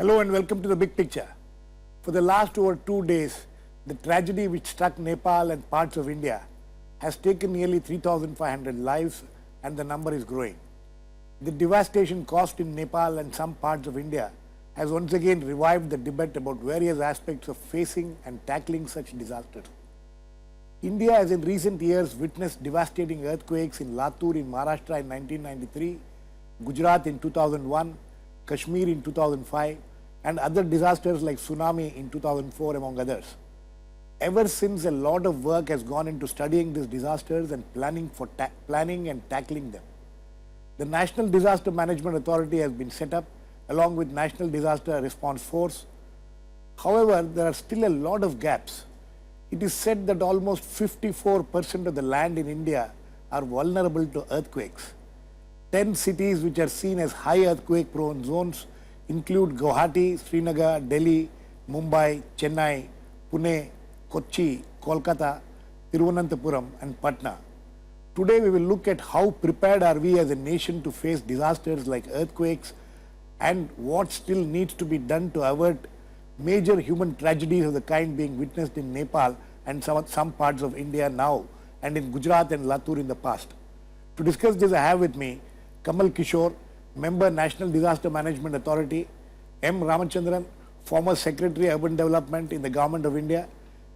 Hello and welcome to the big picture. For the last over 2 days, the tragedy which struck Nepal and parts of India has taken nearly 3,500 lives and the number is growing. The devastation caused in Nepal and some parts of India has once again revived the debate about various aspects of facing and tackling such disasters. India has in recent years witnessed devastating earthquakes in Latur in Maharashtra in 1993, Gujarat in 2001, Kashmir in 2005, and other disasters like tsunami in 2004, among others. Ever since, a lot of work has gone into studying these disasters and planning and tackling them. The National Disaster Management Authority has been set up along with National Disaster Response Force. However, there are still a lot of gaps. It is said that almost 54% of the land in India are vulnerable to earthquakes. 10 cities which are seen as high earthquake prone zones include Guwahati, Srinagar, Delhi, Mumbai, Chennai, Pune, Kochi, Kolkata, Thiruvananthapuram and Patna. Today we will look at how prepared are we as a nation to face disasters like earthquakes and what still needs to be done to avert major human tragedies of the kind being witnessed in Nepal and some parts of India now and in Gujarat and Latur in the past. To discuss this, I have with me Kamal Kishore, Member National Disaster Management Authority, M. Ramachandran, former Secretary Urban Development in the Government of India,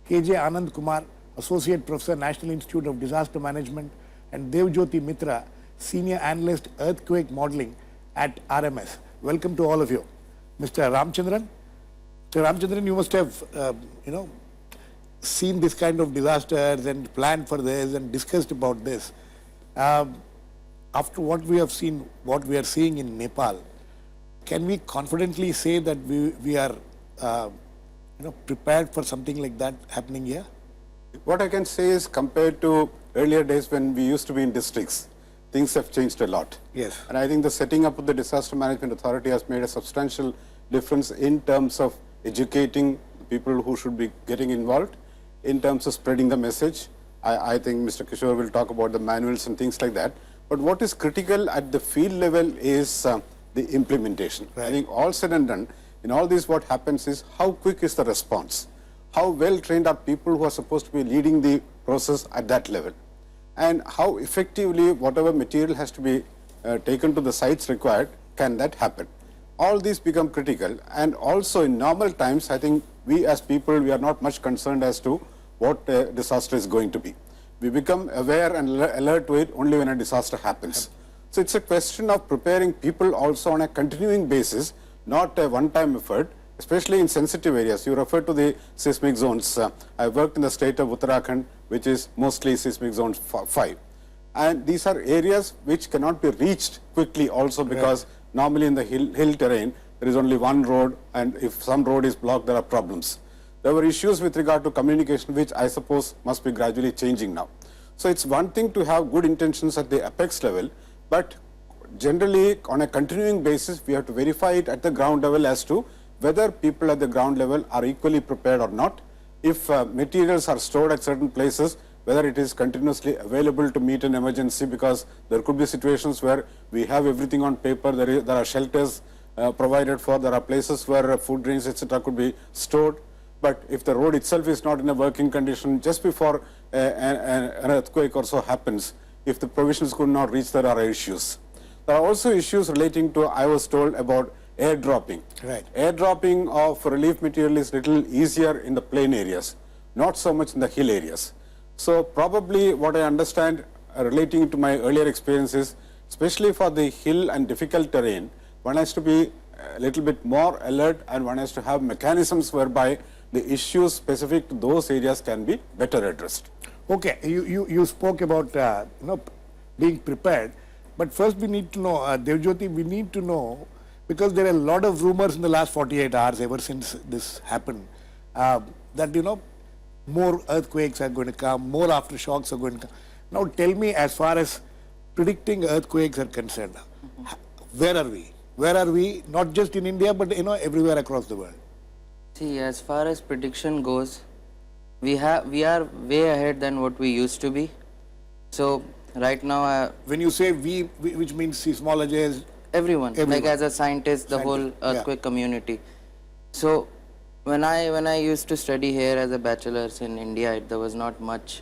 K.J. Anand Kumar, Associate Professor, National Institute of Disaster Management, and Devjyoti Mitra, Senior Analyst, Earthquake Modeling at RMS. Welcome to all of you. Mr. Ramachandran. Mr. Ramachandran, you must have, seen this kind of disasters and planned for this and discussed about this. After what we have seen, what we are seeing in Nepal, can we confidently say that we are prepared for something like that happening here? What I can say is, compared to earlier days when we used to be in districts, things have changed a lot. Yes. And I think the setting up of the Disaster Management Authority has made a substantial difference in terms of educating people who should be getting involved, in terms of spreading the message. I think Mr. Kishore will talk about the manuals and things like that. But what is critical at the field level is the implementation. Right. I think all said and done, in all this what happens is how quick is the response? How well trained are people who are supposed to be leading the process at that level? And how effectively whatever material has to be taken to the sites required, can that happen? All these become critical. And also in normal times, I think we as people, we are not much concerned as to what disaster is going to be. We become aware and alert to it only when a disaster happens. So it's a question of preparing people also on a continuing basis, not a one-time effort, especially in sensitive areas. You refer to the seismic zones. I worked in the state of Uttarakhand, which is mostly seismic zone 5. And these are areas which cannot be reached quickly also because normally in the hill terrain, there is only one road, and if some road is blocked, there are problems. There were issues with regard to communication, which I suppose must be gradually changing now. So it's one thing to have good intentions at the apex level, but generally on a continuing basis, we have to verify it at the ground level as to whether people at the ground level are equally prepared or not. If materials are stored at certain places, whether it is continuously available to meet an emergency, because there could be situations where we have everything on paper, there are shelters provided for, there are places where food grains, etc. could be stored. But if the road itself is not in a working condition, just before an earthquake or so happens, if the provisions could not reach, there are issues. There are also issues relating to, I was told, about airdropping. Right. Airdropping of relief material is little easier in the plain areas, not so much in the hill areas. So probably what I understand relating to my earlier experiences, especially for the hill and difficult terrain, one has to be a little bit more alert and one has to have mechanisms whereby the issues specific to those areas can be better addressed. Okay, you spoke about being prepared, but first we need to know, Devjyoti, we need to know, because there are a lot of rumors in the last 48 hours ever since this happened, that more earthquakes are going to come, more aftershocks are going to come. Now tell me, as far as predicting earthquakes are concerned, where are we? Where are we? Not just in India, but everywhere across the world. See, as far as prediction goes, we are way ahead than what we used to be. So right now, when you say we which means seismologists, everyone, like as a scientist, the whole earthquake yeah. community. So when I used to study here as a bachelor's in India, there was not much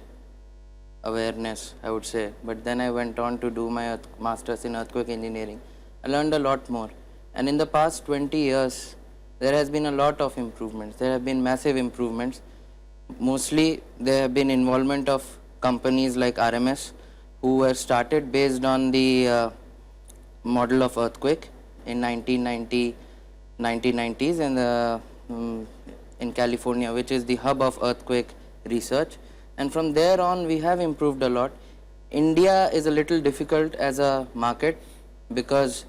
awareness, I would say. But then I went on to do my master's in earthquake engineering. I learned a lot more. And in the past 20 years, there has been a lot of improvements. There have been massive improvements. Mostly there have been involvement of companies like RMS, who were started based on the model of earthquake in 1990s in California, which is the hub of earthquake research. And from there on, we have improved a lot. India is a little difficult as a market because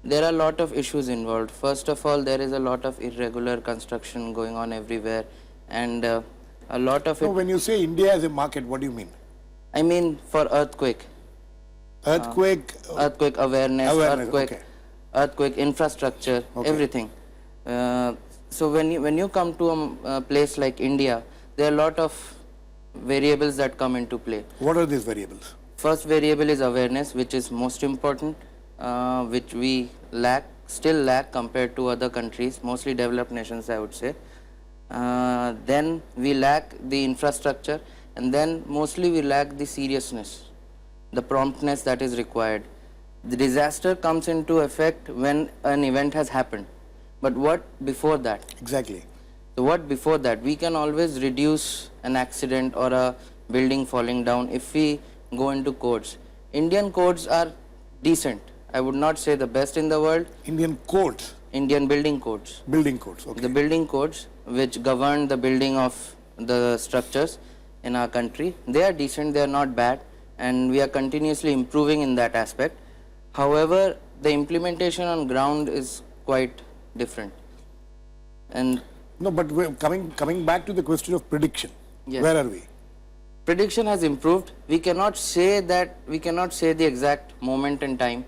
there are a lot of issues involved. First of all, there is a lot of irregular construction going on everywhere, and a lot of So it, when you say India as a market, what do you mean? I mean for earthquake Earthquake, awareness, okay. earthquake infrastructure, Okay. everything. So when you come to a place like India, there are a lot of variables that come into play. What are these variables? First variable is awareness, which is most important, which we still lack compared to other countries, mostly developed nations, I would say. Then we lack the infrastructure, and then mostly we lack the seriousness, the promptness that is required. The disaster comes into effect when an event has happened. But what before that? Exactly. So what before that? We can always reduce an accident or a building falling down if we go into codes. Indian codes are decent. I would not say the best in the world. Indian codes, Indian building codes. building codes, okay. The building codes which govern the building of the structures in our country, they are decent, they are not bad, and we are continuously improving in that aspect. However, the implementation on ground is quite different. And No, but we're coming back to the question of prediction. Yes. Where are we? prediction has improved. We cannot say the exact moment and time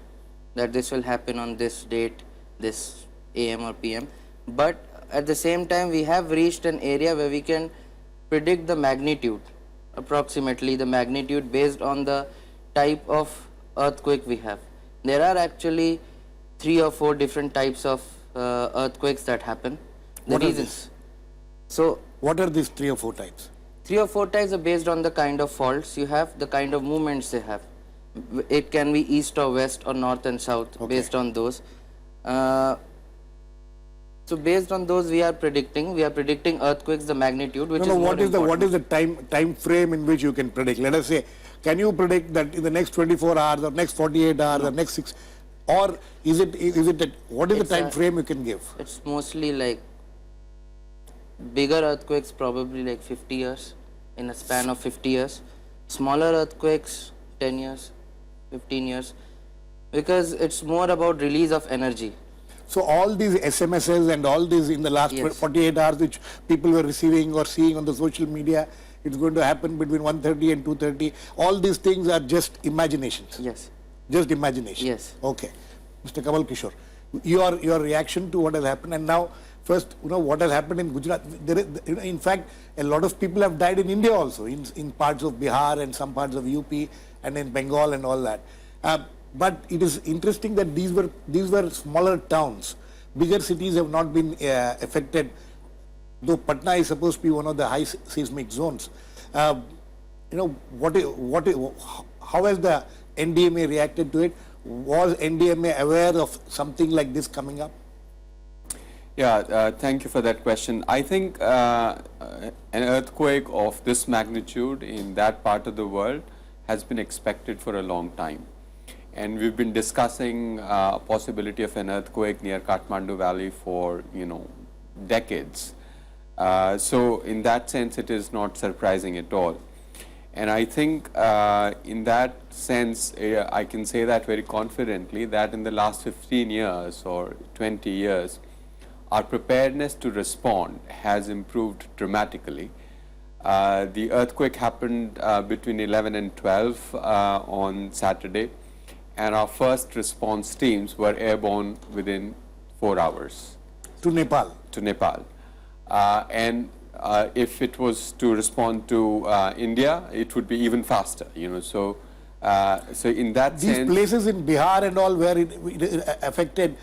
that this will happen on this date, this AM or PM. But at the same time, we have reached an area where we can predict the magnitude, approximately the magnitude based on the type of earthquake we have. There are actually 3 or 4 different types of earthquakes that happen. What are reasons. So What are these 3 or 4 types? 3 or 4 types are based on the kind of faults you have, the kind of movements they have. It can be east or west or north and south, Okay. based on those. So based on those, we are predicting earthquakes, the magnitude, which No, is more what is important. the time frame in which you can predict? Let us say, can you predict that in the next 24 hours or next 48 hours or next 6, or is it what is It's the time a- frame you can give? It's mostly like bigger earthquakes, probably like 50 years, in a span of 50 years. Smaller earthquakes, 10 years, 15 years, because it's more about release of energy. So all these SMSs and all these in the last Yes. 48 hours which people were receiving or seeing on the social media, it's going to happen between 1:30 and 2:30. All these things are just imaginations. Yes. Just imagination. Yes. Okay. Mr. Kamal Kishore, your reaction to what has happened, and now first, what has happened in Gujarat. There is, in fact, a lot of people have died in India also, in parts of Bihar and some parts of UP and in Bengal and all that. But it is interesting that these were smaller towns. Bigger cities have not been affected, though Patna is supposed to be one of the high seismic zones. How has the NDMA reacted to it? Was NDMA aware of something like this coming up? Yeah, thank you for that question. I think an earthquake of this magnitude in that part of the world has been expected for a long time. And we've been discussing possibility of an earthquake near Kathmandu Valley for, decades. So in that sense, it is not surprising at all. And I think in that sense, I can say that very confidently that in the last 15 years or 20 years, our preparedness to respond has improved dramatically. The earthquake happened between 11 and 12 on Saturday, and our first response teams were airborne within 4 hours To Nepal. to Nepal. And if it was to respond to India, it would be even faster, So, so in that These sense, places in Bihar and all where it affected,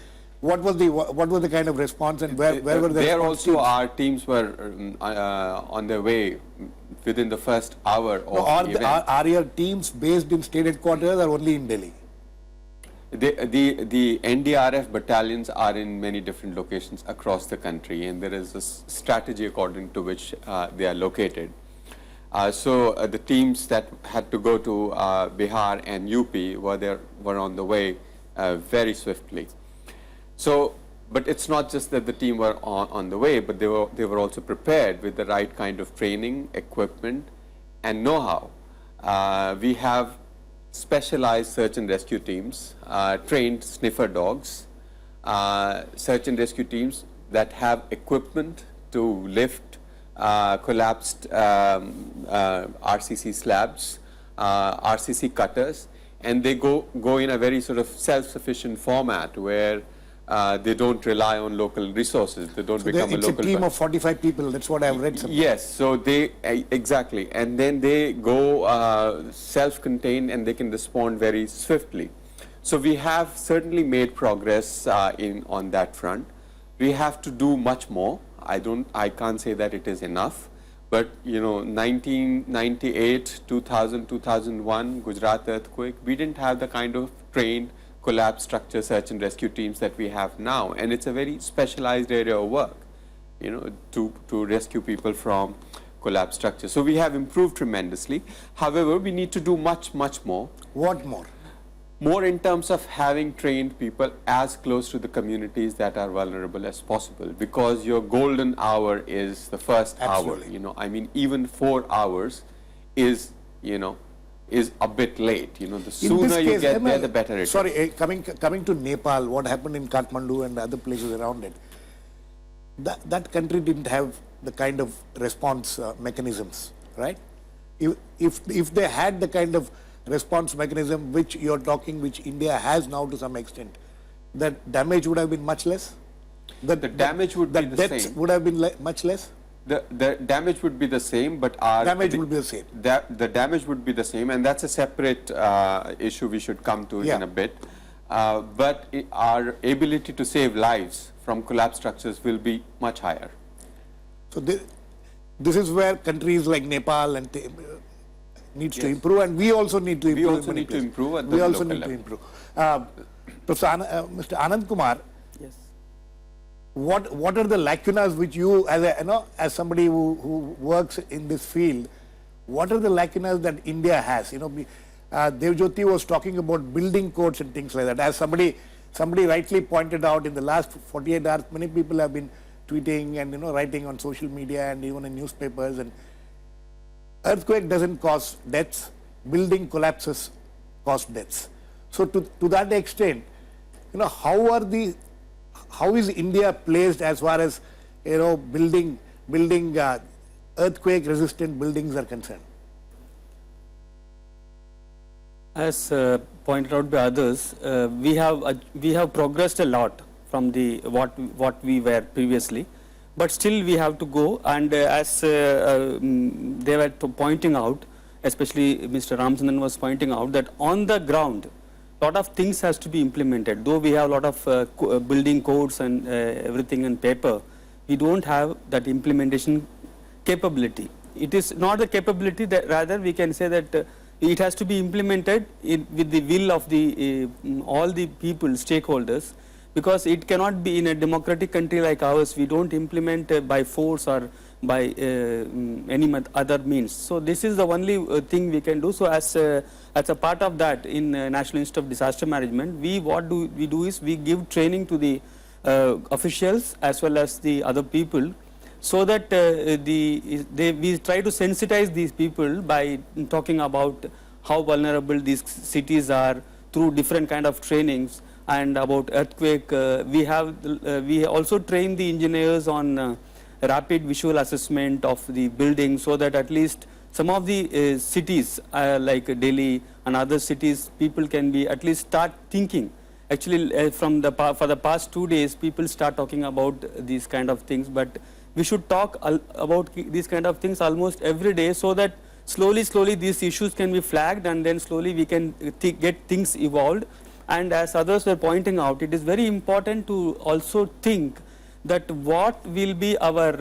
what was the kind of response, and where were the There response also teams? our teams were on their way within the first hour of No, the event. are your teams based in state headquarters or only in Delhi? The NDRF battalions are in many different locations across the country, and there is a strategy according to which they are located. So the teams that had to go to Bihar and UP were on the way very swiftly. So, but it's not just that the team were on the way, but they were also prepared with the right kind of training, equipment, and know-how. We have specialized search and rescue teams, trained sniffer dogs, search and rescue teams that have equipment to lift collapsed RCC slabs, RCC cutters, and they go in a very sort of self-sufficient format where they don't rely on local resources. They don't become a It's local. a team of 45 people. That's what I've read. Somewhere. Yes, so they exactly, and then they go self-contained and they can respond very swiftly. So we have certainly made progress on that front. We have to do much more. I can't say that it is enough, but 1998, 2000, 2001 Gujarat earthquake, we didn't have the kind of trained collapse structure search and rescue teams that we have now, and it's a very specialized area of work, to rescue people from collapse structures. So we have improved tremendously. However, we need to do much more. What more? More in terms of having trained people as close to the communities that are vulnerable as possible, because your golden hour is the first Absolutely. hour. I mean, even 4 hours is a bit late. The In this sooner you case, get there, the better it is. Sorry, coming to Nepal, what happened in Kathmandu and other places around it, that country didn't have the kind of response mechanisms, right? If they had the kind of response mechanism which you're talking, which India has now to some extent, the damage would have been much less? The damage would be the deaths same. would have been much less? The damage would be the same, but our Damage would be the same. The damage would be the same, and that's a separate issue we should come to Yeah. in a bit. But our ability to save lives from collapsed structures will be much higher. So this is where countries like Nepal and needs to Yes. improve, and we also need to improve. We in also many need to places. improve at We the also local need to level. improve. Mr. Anand Kumar, Yes. what are the lacunas which you, as somebody who works in this field, what are the lacunas that India has? Devjyoti was talking about building codes and things like that. As somebody rightly pointed out, in the last 48 hours, many people have been tweeting and writing on social media and even in newspapers. And earthquake doesn't cause deaths, building collapses cause deaths. So to that extent, how is India placed as far as building earthquake resistant buildings are concerned? As pointed out by others, we have progressed a lot from what we were previously, but still we have to go. And as they were pointing out, especially Mr. Ramachandran was pointing out, that on the ground, lot of things has to be implemented. Though we have a lot of building codes and everything on paper, we don't have that implementation capability. It is not the capability, that rather we can say that it has to be implemented with the will of the all the people, stakeholders, because it cannot be in a democratic country like ours. We don't implement by force or by any other means. So this is the only thing we can do. So as a part of that, in National Institute of Disaster Management, what we do is we give training to the officials as well as the other people, so that we try to sensitize these people by talking about how vulnerable these cities are through different kind of trainings. And about earthquake, we also train the engineers on rapid visual assessment of the building, so that at least some of the cities like Delhi and other cities, people can be at least start thinking. Actually, for the past 2 days, people start talking about these kind of things, but we should talk about these kind of things almost every day, so that slowly these issues can be flagged, and then slowly we can get things evolved. And as others were pointing out, it is very important to also think that what will be our,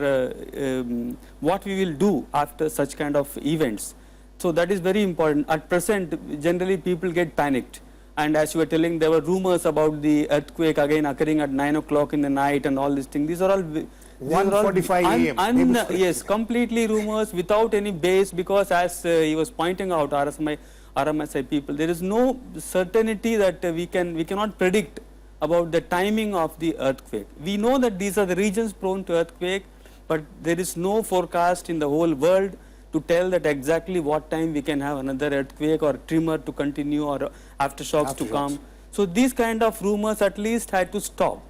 what we will do after such kind of events. So that is very important. At present, generally people get panicked. And as you were telling, there were rumors about the earthquake again occurring at 9 o'clock in the night and all these things. These are all 1:45 a.m. Yes, completely rumors without any base, because as he was pointing out, RMSI people, there is no certainty that we cannot predict about the timing of the earthquake. We know that these are the regions prone to earthquake, but there is no forecast in the whole world to tell that exactly what time we can have another earthquake or tremor to continue or aftershocks to come. So these kind of rumors at least had to stop,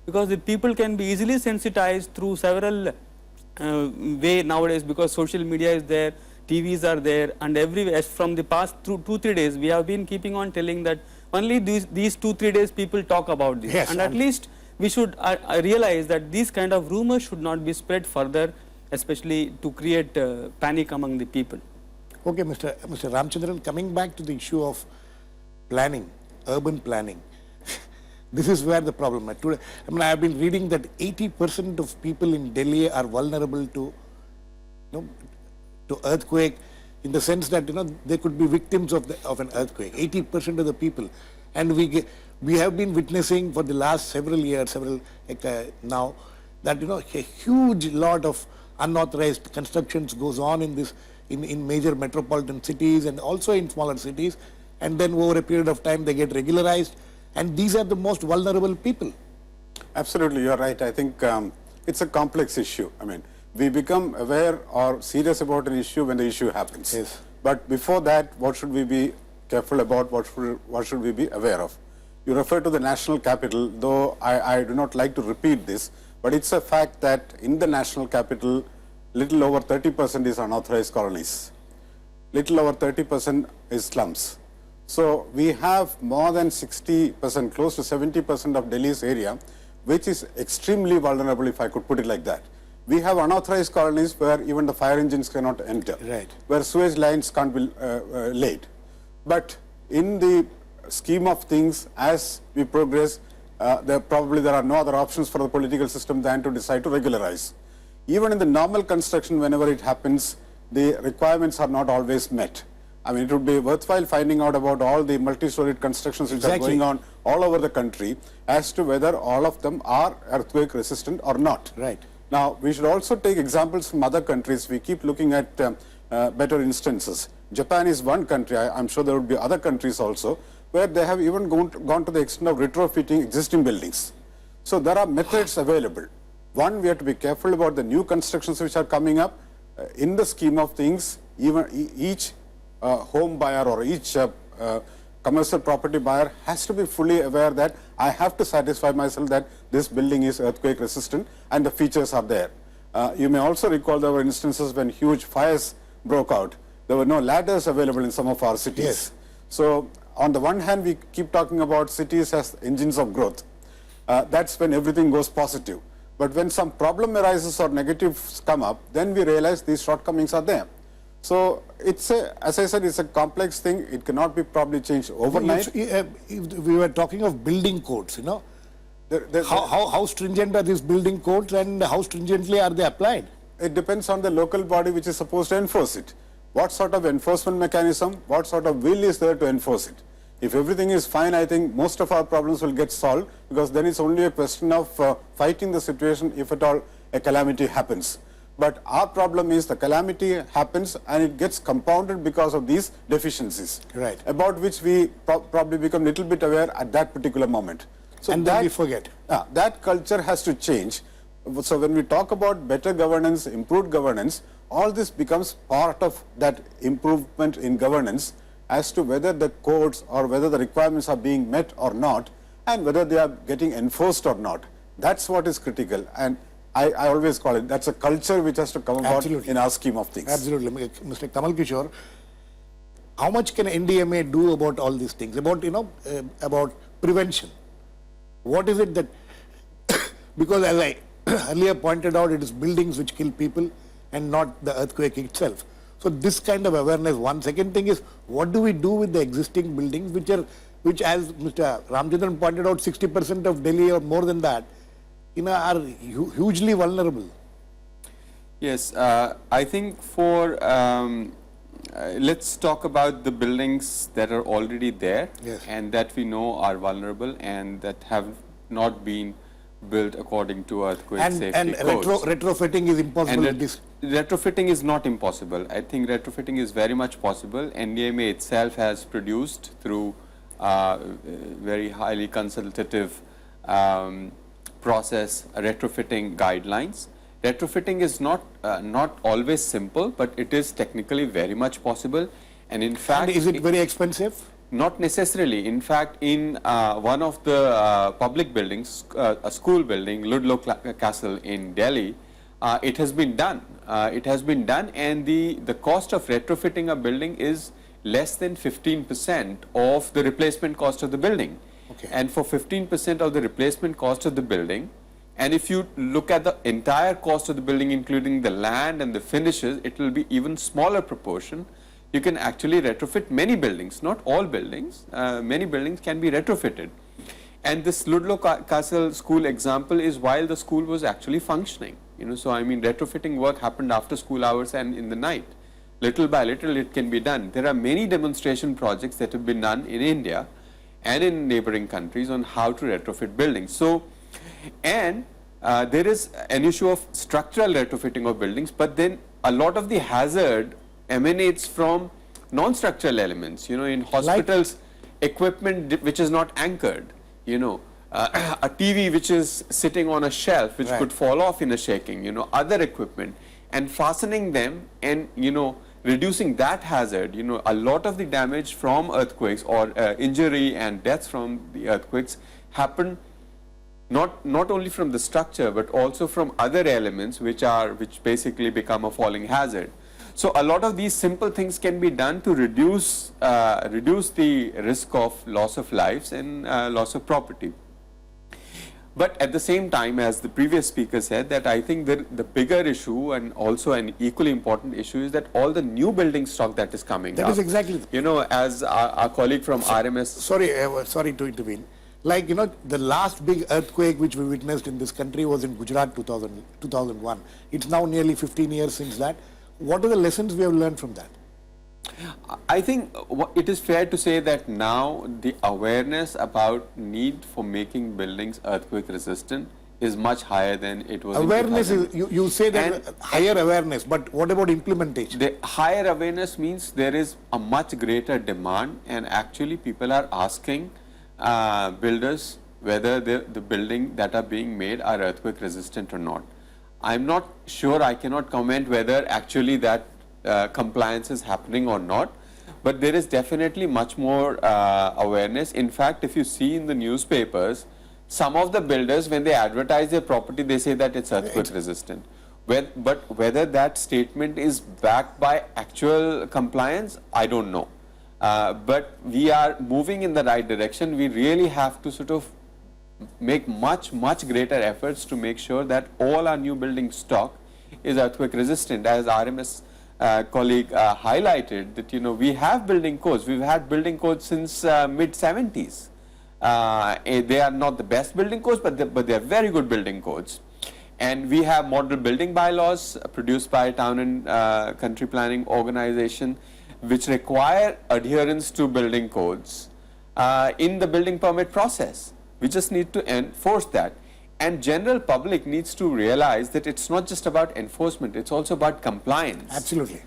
because the people can be easily sensitized through several way nowadays, because social media is there, TVs are there, and everywhere. From the past 2-3 days, we have been keeping on telling that only these 2-3 days people talk about this. Yes, and at least we should realize that these kind of rumors should not be spread further, especially to create panic among the people. Okay, Mr. Ramchandran, coming back to the issue of planning, urban planning, this is where the problem is. Today, I have been reading that 80% of people in Delhi are vulnerable to, to earthquake, in the sense that they could be victims of an earthquake. 80% of the people, and we have been witnessing for the last several years, now, that a huge lot of unauthorized constructions goes on in major metropolitan cities and also in smaller cities, and then over a period of time they get regularized, and these are the most vulnerable people. Absolutely, you're right. I think it's a complex issue. I mean, we become aware or serious about an issue when the issue happens. Yes. But before that, what should we be careful about? What should we be aware of? You refer to the national capital, though I do not like to repeat this, but it's a fact that in the national capital, little over 30% is unauthorized colonies. Little over 30% is slums. So we have more than 60%, close to 70% of Delhi's area, which is extremely vulnerable, if I could put it like that. We have unauthorized colonies where even the fire engines cannot enter, right, where sewage lines can't be laid. But in the scheme of things, as we progress, there are no other options for the political system than to decide to regularize. Even in the normal construction, whenever it happens, the requirements are not always met. I mean, it would be worthwhile finding out about all the multi-storied constructions which are going on all over the country, as to whether all of them are earthquake resistant or not. Right. Now, we should also take examples from other countries. We keep looking at better instances. Japan is one country. I'm sure there would be other countries also, where they have even gone to the extent of retrofitting existing buildings. So there are methods available. One, we have to be careful about the new constructions which are coming up. In the scheme of things, even each home buyer or each commercial property buyer has to be fully aware that I have to satisfy myself that this building is earthquake resistant and the features are there. You may also recall there were instances when huge fires broke out. There were no ladders available in some of our cities. Yes. So on the one hand, we keep talking about cities as engines of growth. That's when everything goes positive. But when some problem arises or negatives come up, then we realize these shortcomings are there. So it's as I said, it's a complex thing. It cannot be probably changed overnight. We were talking of building codes, how stringent are these building codes and how stringently are they applied? It depends on the local body which is supposed to enforce it. What sort of enforcement mechanism, what sort of will is there to enforce it? If everything is fine, I think most of our problems will get solved, because then it's only a question of fighting the situation if at all a calamity happens. But our problem is the calamity happens and it gets compounded because of these deficiencies, right, about which we probably become a little bit aware at that particular moment. So and then we forget. That culture has to change. So when we talk about better governance, improved governance, all this becomes part of that improvement in governance, as to whether the codes or whether the requirements are being met or not, and whether they are getting enforced or not. That's what is critical. And I always call it, that's a culture which has to come about in our scheme of things. Absolutely. Mr. Kamal Kishore, how much can NDMA do about all these things, about, about prevention? What is it that, because as I earlier pointed out, it is buildings which kill people and not the earthquake itself. So this kind of awareness, one. Second thing is, what do we do with the existing buildings which are which, as Mr. Ramchandran pointed out, 60% of Delhi or more than that, are hugely vulnerable. Yes, I think let's talk about the buildings that are already there Yes. and that we know are vulnerable and that have not been built according to earthquake safety And codes. retrofitting is impossible with this. Retrofitting is not impossible. I think retrofitting is very much possible. NDMA itself has produced through very highly consultative process retrofitting guidelines. Retrofitting is not always simple, but it is technically very much possible. And in fact, And is it very expensive? not necessarily. In fact, in one of the public buildings, a school building, Ludlow Castle in Delhi, it has been done. And the cost of retrofitting a building is less than 15% of the replacement cost of the building. Okay. And for 15% of the replacement cost of the building, and if you look at the entire cost of the building, including the land and the finishes, it will be even smaller proportion. You can actually retrofit many buildings, not all buildings, many buildings can be retrofitted. And this Ludlow Castle school example is while the school was actually functioning. So I mean retrofitting work happened after school hours and in the night. Little by little it can be done. There are many demonstration projects that have been done in India and in neighboring countries on how to retrofit buildings. So, and there is an issue of structural retrofitting of buildings, but then a lot of the hazard emanates from non-structural elements. In hospitals, equipment which is not anchored, a TV which is sitting on a shelf which Right. could fall off in a shaking, other equipment, and fastening them and, reducing that hazard. A lot of the damage from earthquakes or injury and deaths from the earthquakes happen not only from the structure but also from other elements which basically become a falling hazard. So a lot of these simple things can be done to reduce the risk of loss of lives and loss of property. But at the same time, as the previous speaker said, that I think the bigger issue and also an equally important issue is that all the new building stock that is coming That up, is exactly. as our colleague from RMS. Sorry to intervene. Like, the last big earthquake which we witnessed in this country was in Gujarat 2001. It's now nearly 15 years since that. What are the lessons we have learned from that? I think it is fair to say that now the awareness about need for making buildings earthquake resistant is much higher than it was. Awareness in is, you say that And- higher awareness, but what about implementation? The higher awareness means there is a much greater demand, and actually people are asking builders whether the building that are being made are earthquake resistant or not. I'm not sure, I cannot comment whether actually that compliance is happening or not, but there is definitely much more awareness. In fact, if you see in the newspapers, some of the builders, when they advertise their property, they say that it's earthquake resistant. But whether that statement is backed by actual compliance, I don't know. But we are moving in the right direction. We really have to sort of make much greater efforts to make sure that all our new building stock is earthquake resistant. As RMS colleague highlighted, that we have building codes. We've had building codes since mid 70s. They are not the best building codes, but they are very good building codes. And we have model building bylaws produced by Town and Country Planning Organization, which require adherence to building codes in the building permit process. We just need to enforce that. And general public needs to realize that it's not just about enforcement, it's also about compliance. Absolutely.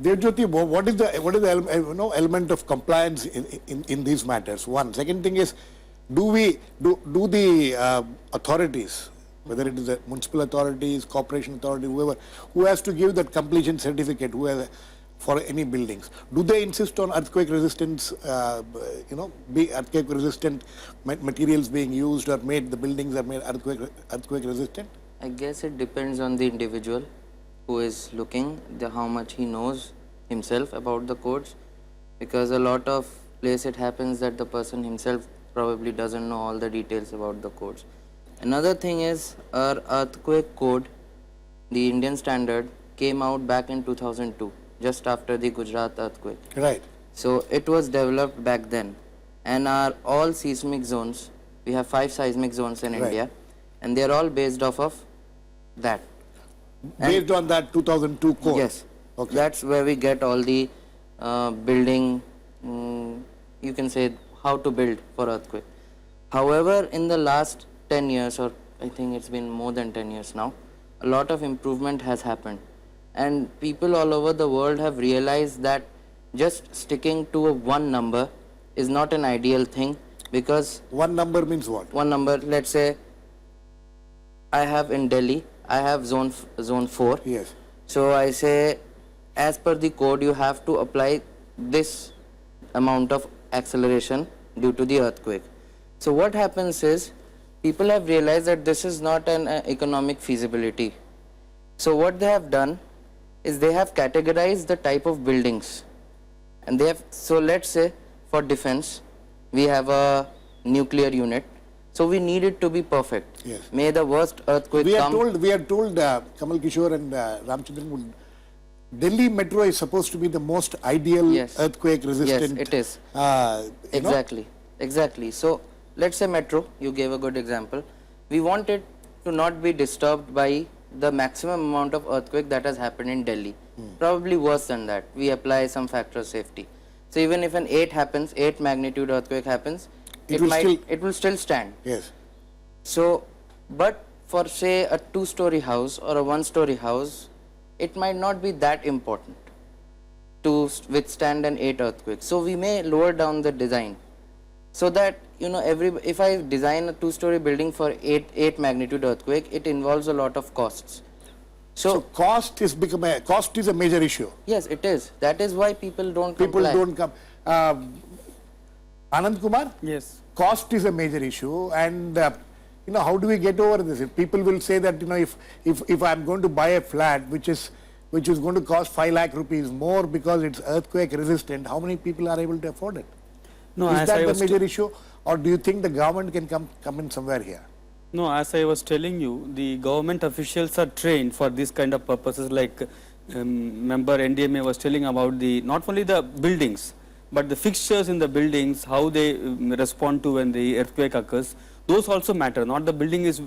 Devjyoti, what is the element of compliance in these matters? One. Second thing is, do the authorities, whether it is the municipal authorities, corporation authority, whoever, who has to give that completion certificate, for any buildings, do they insist on earthquake resistance, be earthquake resistant materials being used or made, the buildings are made earthquake resistant? I guess it depends on the individual who is looking, how much he knows himself about the codes, because a lot of place it happens that the person himself probably doesn't know all the details about the codes. Another thing is our earthquake code, the Indian standard, came out back in 2002, just after the Gujarat earthquake. Right. So it was developed back then, and our all seismic zones, we have 5 seismic zones in Right. India, and they are all based off of that. Based on that 2002 code? Yes, Okay. that's where we get all the building, you can say how to build for earthquake. However, in the last 10 years, or I think it's been more than 10 years now, a lot of improvement has happened, and people all over the world have realized that just sticking to a one number is not an ideal thing, because One number means what? one number, let's say I have in Delhi, I have zone 4. Yes. So I say, as per the code, you have to apply this amount of acceleration due to the earthquake. So what happens is, people have realized that this is not an economic feasibility. So what they have done is they have categorized the type of buildings, and they have, so let's say for defense, we have a nuclear unit, so we need it to be perfect. Yes. May the worst earthquake We are come. told Kamal Kishore and Ramchandran would, Delhi Metro is supposed to be the most ideal Yes. earthquake resistant. Yes, it is. you know. Exactly, exactly. So let's say metro, you gave a good example. We want it to not be disturbed by the maximum amount of earthquake that has happened in Delhi. Probably worse than that. We apply some factor of safety. So even if an 8 happens, 8 magnitude earthquake happens, It will it will still stand. Yes. So, but for say a 2-story house or a 1-story house, it might not be that important to withstand an 8 earthquake. So we may lower down the design, so that if I design a 2-story building for 8 magnitude earthquake, it involves a lot of costs. So cost is a major issue. Yes, it is. That is why people don't People comply. don't come. Anand Kumar? Yes. Cost is a major issue, and how do we get over this? If people will say that if I'm going to buy a flat which is going to cost 5 lakh rupees more because it's earthquake resistant, how many people are able to afford it? No, Is as that I the was major issue, or do you think the government can come in somewhere here? No, as I was telling you, the government officials are trained for this kind of purposes. Like member NDMA was telling about not only the buildings, but the fixtures in the buildings, how they respond to when the earthquake occurs. Those also matter. Not the building is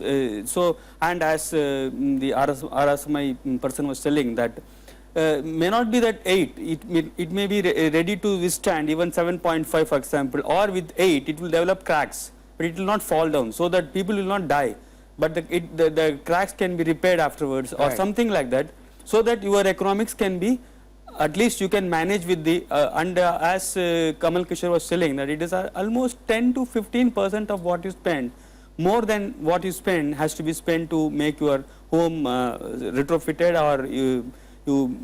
so. And as the RSMI person was telling that. May not be that 8, it may be ready to withstand even 7.5 for example, or with 8 it will develop cracks, but it will not fall down, so that people will not die, but the cracks can be repaired afterwards or Right. something like that, so that your economics can be, at least you can manage with the, and as Kamal Kishore was telling, that it is almost 10 to 15% of what you spend, more than what you spend has to be spent to make your home retrofitted, or you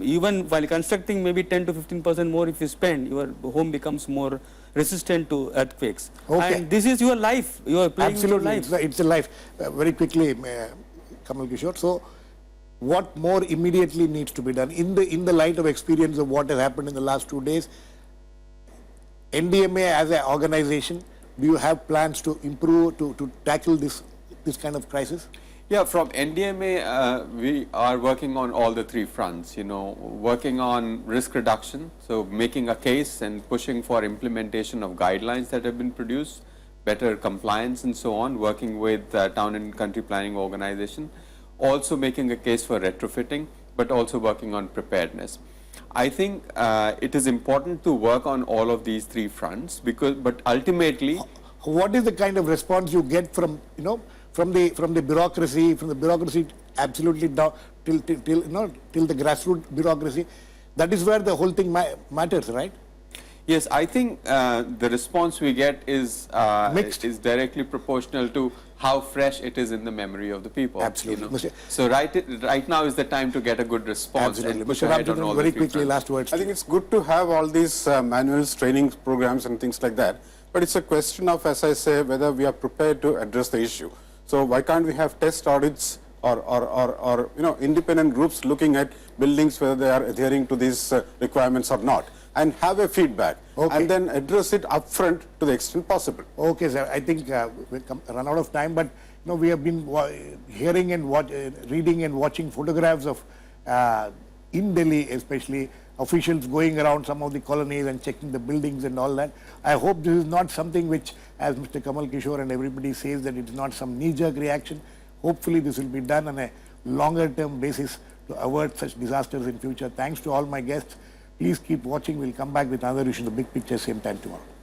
even while constructing maybe 10 to 15% more if you spend, your home becomes more resistant to earthquakes. Okay. And this is your life. You are playing with your Absolutely, life. it's a life. Very quickly, Kamal Kishore. So, what more immediately needs to be done in the light of experience of what has happened in the last 2 days? NDMA as an organization, do you have plans to improve to tackle this kind of crisis? Yeah, from NDMA, we are working on all the 3 fronts, working on risk reduction, so making a case and pushing for implementation of guidelines that have been produced, better compliance and so on, working with town and country planning organization, also making a case for retrofitting, but also working on preparedness. I think it is important to work on all of these 3 fronts, but ultimately, What is the kind of response you get from from the bureaucracy absolutely down till the grassroots bureaucracy? That is where the whole thing matters, right? yes, I think the response we get is Mixed. is directly proportional to how fresh it is in the memory of the people. Absolutely. Mr. So right now is the time to get a good response Absolutely. and push Mr. ahead on Ramchandran, all very the 3 quickly, fronts. last words. I think it's good to have all these manuals, training programs and things like that. But it's a question of, as I say, whether we are prepared to address the issue. So why can't we have test audits or independent groups looking at buildings whether they are adhering to these requirements or not, and have a feedback, Okay. and then address it upfront to the extent possible. Okay, sir. I think we've run out of time, but we have been hearing and reading and watching photographs of in Delhi, especially officials going around some of the colonies and checking the buildings and all that. I hope this is not something which, as Mr. Kamal Kishore and everybody says, that it's not some knee-jerk reaction. Hopefully this will be done on a longer-term basis to avert such disasters in future. Thanks to all my guests. Please keep watching. We'll come back with another issue, the big picture, same time tomorrow.